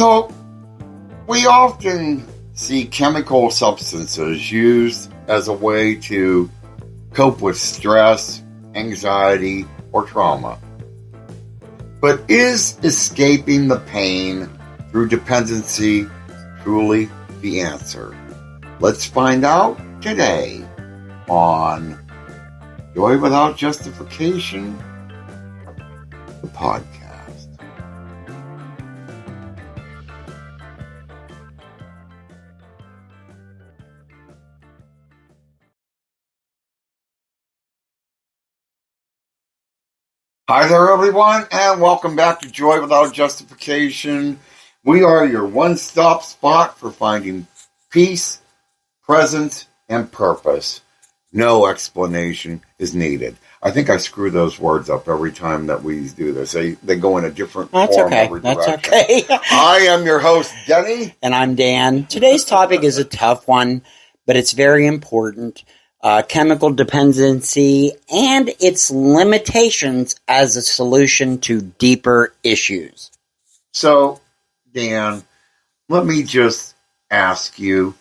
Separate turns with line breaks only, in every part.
So, we often see chemical substances used as a way to cope with stress, anxiety, or trauma. But is escaping the pain through dependency truly the answer? Let's find out today on Joy Without Justification, the podcast. Hi there, everyone, and welcome back to Joy Without Justification. We are your one-stop spot for finding peace, presence, and purpose. No explanation is needed. I think I screw those words up every time that we do this. They go in a different form every direction.
That's okay.
I am your host, Denny.
And I'm Dan. Today's topic is a tough one, but it's very important. Chemical dependency and its limitations as a solution to deeper issues.
So, Dan, let me just ask you,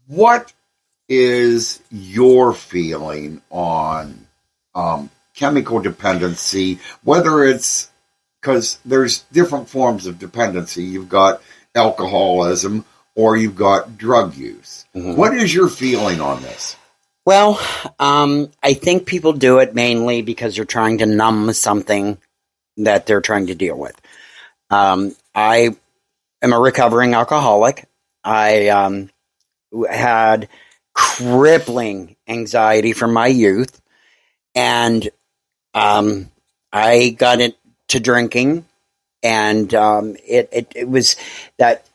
what is your feeling on chemical dependency? Whether it's, because there's different forms of dependency. You've got alcoholism or you've got drug use. Mm-hmm. What is your feeling on this?
Well, I think people do it mainly because they're trying to numb something that they're trying to deal with. I am a recovering alcoholic. I had crippling anxiety from my youth, and I got into drinking, and it was that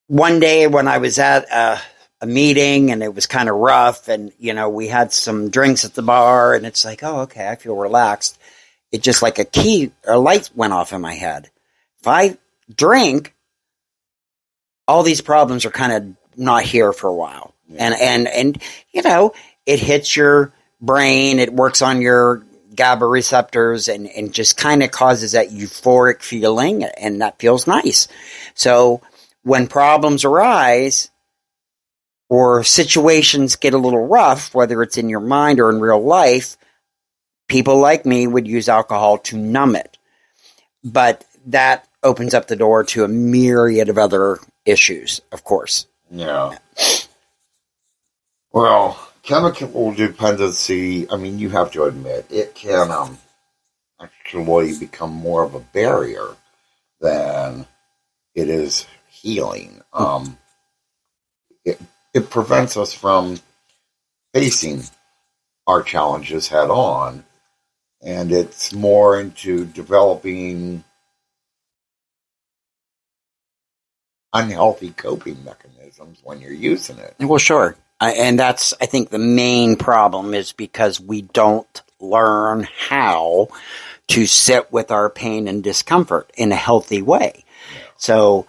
one day when I was at a meeting and it was kind of rough, and we had some drinks at the bar, and it's like, oh, okay, I feel relaxed. It just like a light went off in my head. If I drink, all these problems are kind of not here for a while. Yeah. And it hits your brain, it works on your GABA receptors and just kind of causes that euphoric feeling, and that feels nice. So when problems arise, or situations get a little rough, whether it's in your mind or in real life, people like me would use alcohol to numb it. But that opens up the door to a myriad of other issues, of course.
Yeah. Well, chemical dependency, I mean, you have to admit, it can actually become more of a barrier than it is healing. It prevents us from facing our challenges head on, and it's more into developing unhealthy coping mechanisms when you're using it.
Well, sure. And that's, I think, the main problem is because we don't learn how to sit with our pain and discomfort in a healthy way. Yeah. So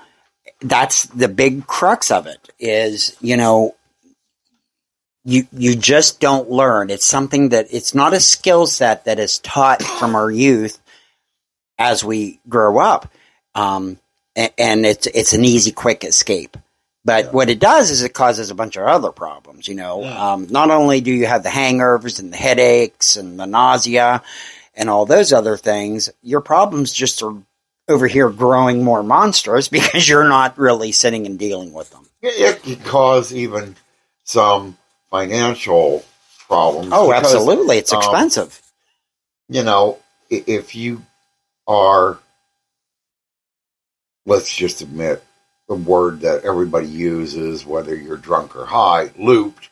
that's the big crux of it is, you just don't learn. It's something that it's not a skill set that is taught from our youth as we grow up. And it's an easy, quick escape. But what it does is it causes a bunch of other problems, Not only do you have the hangovers and the headaches and the nausea and all those other things, your problems just are over here growing more monstrous because you're not really sitting and dealing with them.
It could cause even some financial problems.
Oh, because, absolutely. It's expensive.
If you are, let's just admit, the word that everybody uses, whether you're drunk or high, looped,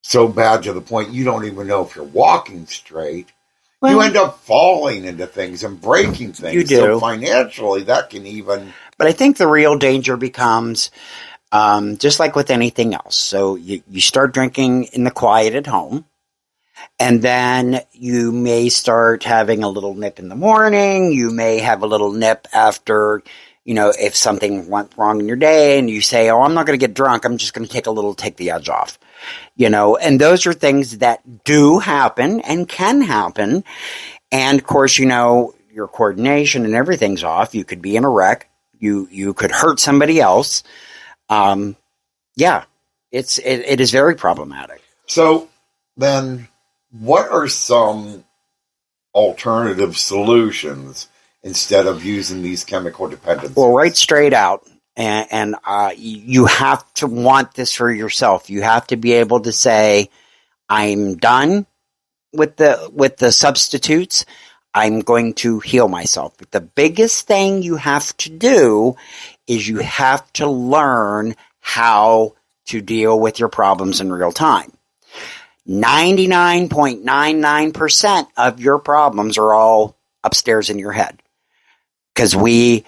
so bad to the point you don't even know if you're walking straight. Well, you end up falling into things and breaking things.
You do.
So financially, that can even...
But I think the real danger becomes, just like with anything else. So you start drinking in the quiet at home, and then you may start having a little nip in the morning. You may have a little nip after, if something went wrong in your day, and you say, oh, I'm not going to get drunk. I'm just going to take the edge off. And those are things that do happen and can happen. And of course, your coordination and everything's off. You could be in a wreck. You could hurt somebody else. Yeah, it is very problematic.
So then, what are some alternative solutions instead of using these chemical dependencies?
Well, right straight out, and you have to want this for yourself. You have to be able to say, I'm done with the substitutes. I'm going to heal myself. But the biggest thing you have to do is you have to learn how to deal with your problems in real time. 99.99% of your problems are all upstairs in your head, because we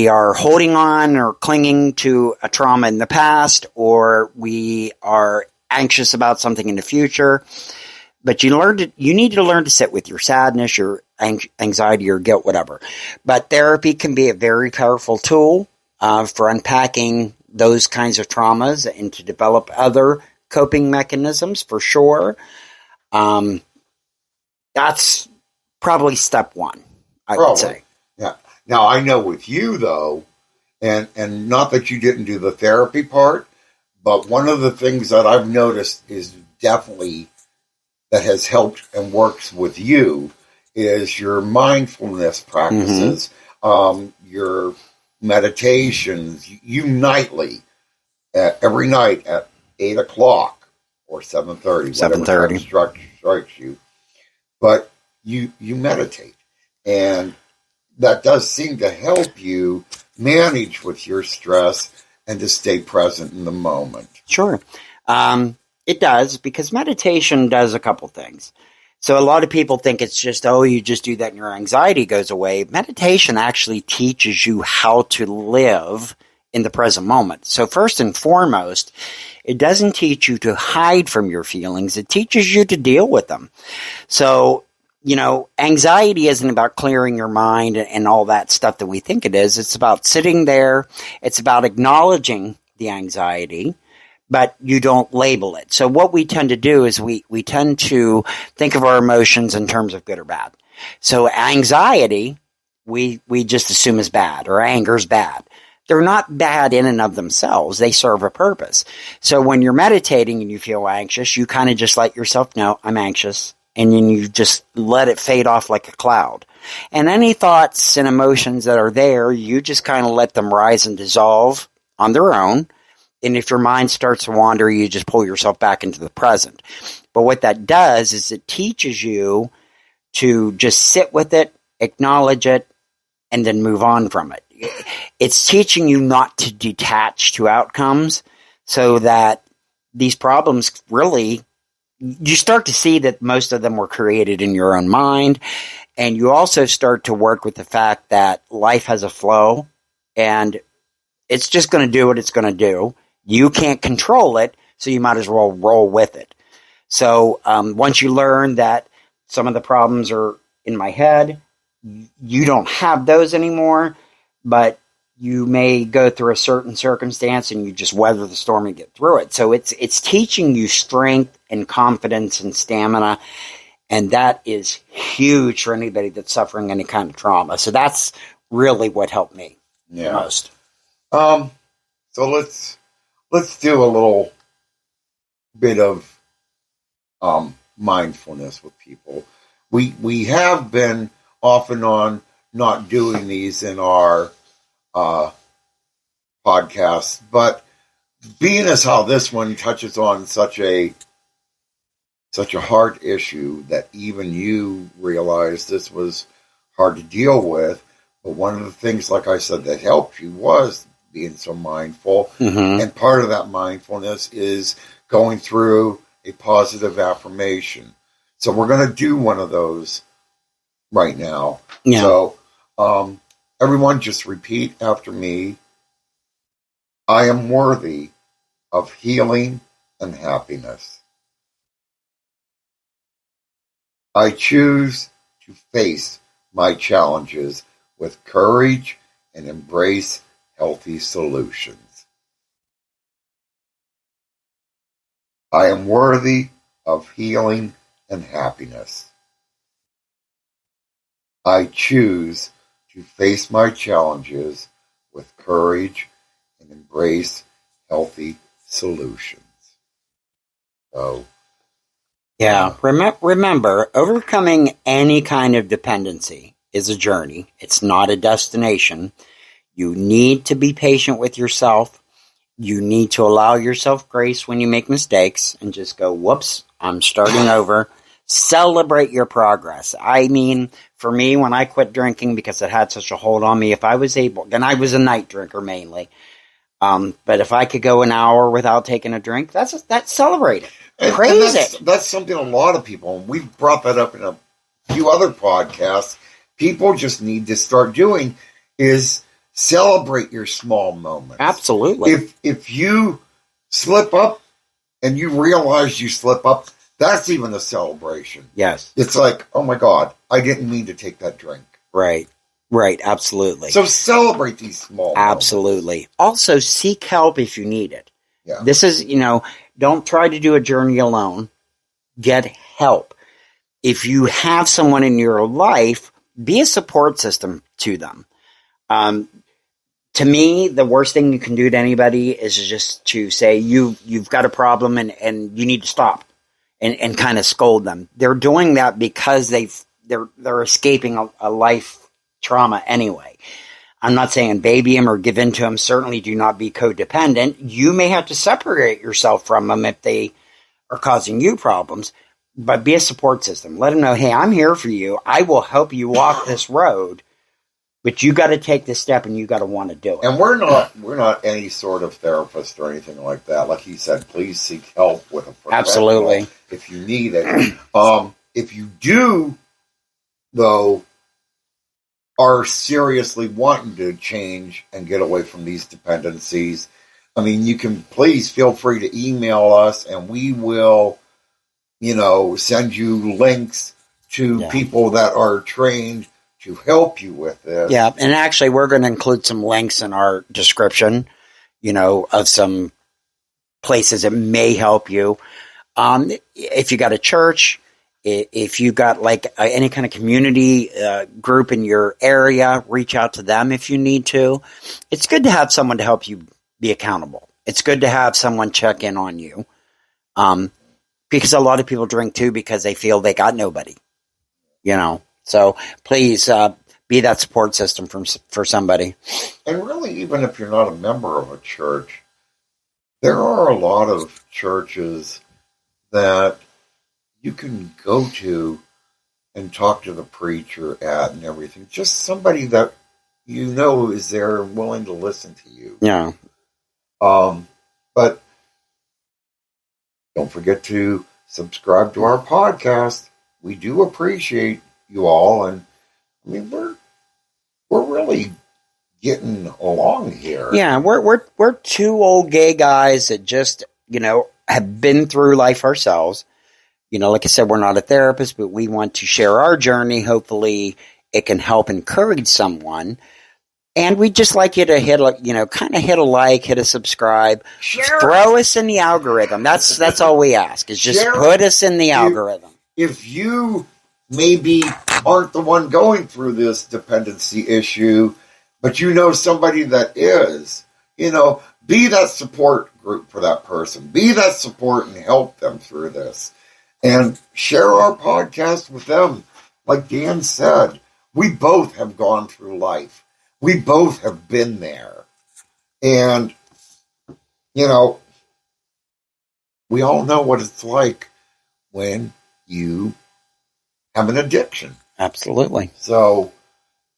are holding on or clinging to a trauma in the past, or we are anxious about something in the future. But you need to learn to sit with your sadness, your anxiety, your guilt, whatever. But therapy can be a very powerful tool for unpacking those kinds of traumas and to develop other coping mechanisms, for sure. That's probably step one, I would say.
Yeah. Now, I know with you, though, and not that you didn't do the therapy part, but one of the things that I've noticed is definitely that has helped and works with you is your mindfulness practices, your meditations. You nightly, every night at 8 o'clock or 7:30,
7:30
strikes you. But you meditate, and that does seem to help you manage with your stress and to stay present in the moment.
Sure. It does, because meditation does a couple things. So a lot of people think it's just, you just do that and your anxiety goes away. Meditation actually teaches you how to live in the present moment. So first and foremost, it doesn't teach you to hide from your feelings. It teaches you to deal with them. So, anxiety isn't about clearing your mind and all that stuff that we think it is. It's about sitting there. It's about acknowledging the anxiety, but you don't label it. So what we tend to do is we tend to think of our emotions in terms of good or bad. So anxiety, we just assume is bad, or anger is bad. They're not bad in and of themselves. They serve a purpose. So when you're meditating and you feel anxious, you kind of just let yourself know, I'm anxious. And then you just let it fade off like a cloud. And any thoughts and emotions that are there, you just kind of let them rise and dissolve on their own. And if your mind starts to wander, you just pull yourself back into the present. But what that does is it teaches you to just sit with it, acknowledge it, and then move on from it. It's teaching you not to detach to outcomes, so that these problems really, you start to see that most of them were created in your own mind. And you also start to work with the fact that life has a flow, and it's just going to do what it's going to do. You can't control it, so you might as well roll with it. So once you learn that some of the problems are in my head, you don't have those anymore, but you may go through a certain circumstance and you just weather the storm and get through it. So it's teaching you strength and confidence and stamina, and that is huge for anybody that's suffering any kind of trauma. So that's really what helped me the most.
So let's do a little bit of mindfulness with people. We have been off and on not doing these in our podcasts, but being as how this one touches on such a hard issue that even you realized this was hard to deal with. But one of the things, like I said, that helped you was being so mindful.
Mm-hmm.
And part of that mindfulness is going through a positive affirmation. So we're going to do one of those right now.
Yeah.
So everyone just repeat after me. I am worthy of healing and happiness. I choose to face my challenges with courage and embrace healthy solutions. I am worthy of healing and happiness. I choose to face my challenges with courage and embrace healthy solutions. So,
Yeah. Remember, overcoming any kind of dependency is a journey. It's not a destination. You need to be patient with yourself. You need to allow yourself grace when you make mistakes and just go, whoops, I'm starting over. Celebrate your progress. I mean, for me, when I quit drinking because it had such a hold on me, if I was able, and I was a night drinker mainly, but if I could go an hour without taking a drink, that's celebrating. Praise it.
That's something a lot of people, and we've brought that up in a few other podcasts, people just need to start doing is celebrate your small moments.
Absolutely.
If you slip up and you realize you slip up, that's even a celebration.
Yes.
It's like, oh my God, I didn't mean to take that drink.
Right. Absolutely.
So celebrate these small
Absolutely.
moments.
Also, seek help if you need it.
Yeah.
This is, don't try to do a journey alone. Get help. If you have someone in your life, be a support system to them. To me, the worst thing you can do to anybody is just to say you've got a problem and you need to stop and kind of scold them. They're doing that because they're escaping a life trauma anyway. I'm not saying baby them or give in to them. Certainly do not be codependent. You may have to separate yourself from them if they are causing you problems, but be a support system. Let them know, hey, I'm here for you. I will help you walk this road. But you got to take this step, and you got to want to do it.
And we're not any sort of therapist or anything like that. Like he said, please seek help with a professional.
Absolutely.
If you need it. If you do, though, are seriously wanting to change and get away from these dependencies, I mean, you can please feel free to email us, and we will, send you links to people that are trained to help you with this.
Yeah, and actually we're going to include some links in our description, of some places that may help you. If you got a church, if you got like any kind of community group in your area, reach out to them if you need to. It's good to have someone to help you be accountable. It's good to have someone check in on you. Because a lot of people drink too because they feel they got nobody, So please be that support system for somebody.
And really, even if you're not a member of a church, there are a lot of churches that you can go to and talk to the preacher at and everything. Just somebody that is there and willing to listen to you.
Yeah.
But don't forget to subscribe to our podcast. We do appreciate you all, and I mean we're really getting along here.
Yeah, we're two old gay guys that just have been through life ourselves. Like I said, we're not a therapist, but we want to share our journey. Hopefully, it can help encourage someone. And we'd just like you to hit a like, hit a subscribe, throw us in the algorithm. That's all we ask is just put us in the algorithm.
If you maybe aren't the one going through this dependency issue, but somebody that is, be that support group for that person. Be that support and help them through this. And share our podcast with them. Like Dan said, we both have gone through life. We both have been there. And, we all know what it's like when you have an addiction.
Absolutely.
So,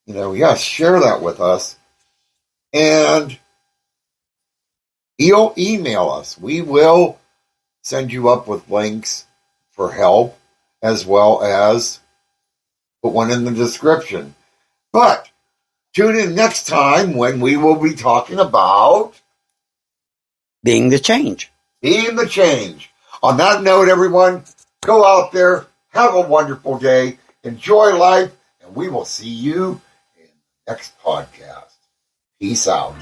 yes, share that with us. And you'll email us. We will send you up with links for help, as well as put one in the description. But tune in next time when we will be talking about
being the change.
Being the change. On that note, everyone, go out there, have a wonderful day, enjoy life, and we will see you in the next podcast. Peace out.